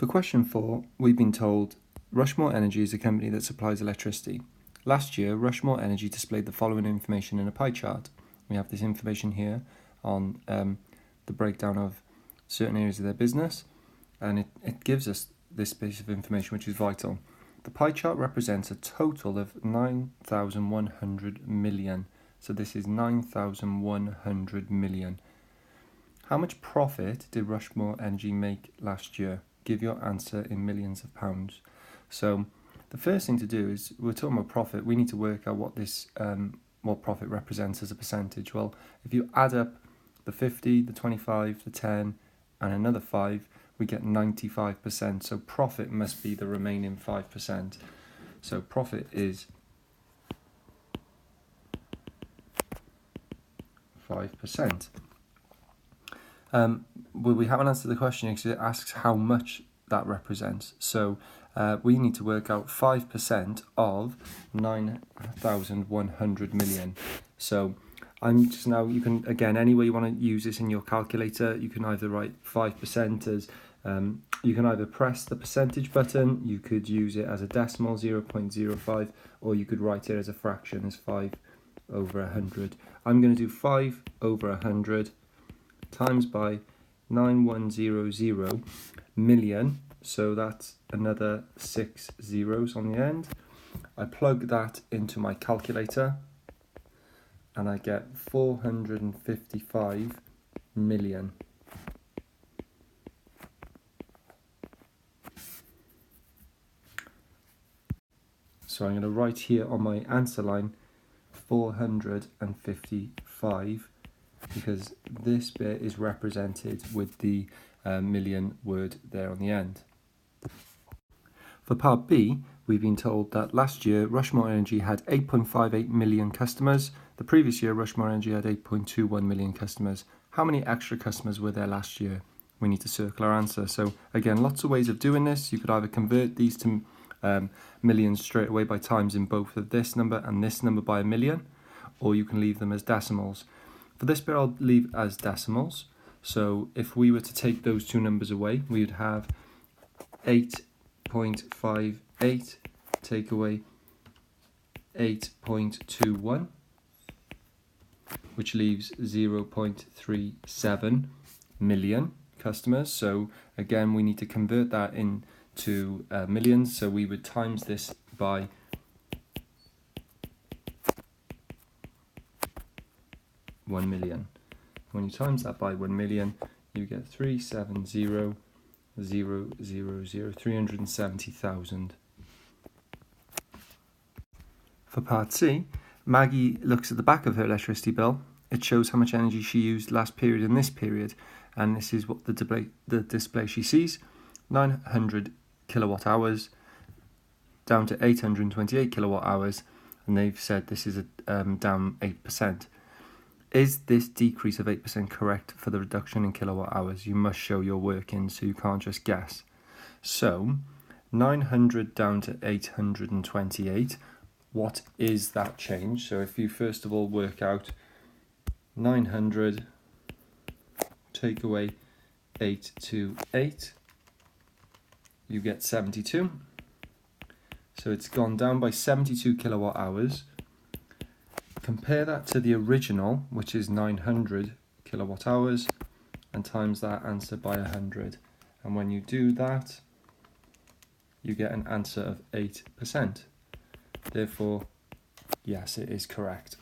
For question 4, we've been told Rushmore Energy is a company that supplies electricity. Last year, Rushmore Energy displayed the following information in a pie chart. We have this information here on the breakdown of certain areas of their business, and it gives us this piece of information which is vital. The pie chart represents a total of 9,100 million. So this is 9,100 million. How much profit did Rushmore Energy make last year? Give your answer in millions of pounds. So the first thing to do is, we're talking about profit, we need to work out what this what profit represents as a percentage. Well, if you add up the 50, the 25, the 10 and another 5, we get 95%. So profit must be the remaining 5%. So profit is 5%. Well, we haven't answered the question because it asks how much that represents. So we need to work out 5% of 9,100 million. So I'm just now, you can, again, any way you want to use this in your calculator, you can either write 5% as, you can either press the percentage button, you could use it as a decimal, 0.05, or you could write it as a fraction, as 5 over 100. I'm going to do 5 over 100 times by 9100 million, so that's another 6 zeros on the end. I plug that into my calculator and I get 455 million. So I'm going to write here on my answer line 455, because this bit is represented with the million word there on the end. For part B, we've been told that last year Rushmore Energy had 8.58 million customers. The previous year Rushmore Energy had 8.21 million customers. How many extra customers were there last year? We need to circle our answer. So again, lots of ways of doing this. You could either convert these to millions straight away by times in both of this number and this number by a million, or you can leave them as decimals. For this bit, I'll leave as decimals. So if we were to take those two numbers away, we would have 8.58 take away 8.21, which leaves 0.37 million customers. So again, we need to convert that into millions. So we would times this by 1 million. When you times that by 1 million, you get 370,000. For part C, Maggie looks at the back of her electricity bill. It shows how much energy she used last period and this period, and this is what the display she sees: 900 kilowatt hours down to 828 kilowatt hours, and they've said this is down 8%. Is this decrease of 8% correct for the reduction in kilowatt hours? You must show your workings, so you can't just guess. So 900 down to 828, what is that change? So if you first of all work out 900 take away 828, you get 72. So it's gone down by 72 kilowatt hours. Compare that to the original, which is 900 kilowatt hours, and times that answer by 100. And when you do that, you get an answer of 8%. Therefore, yes, it is correct.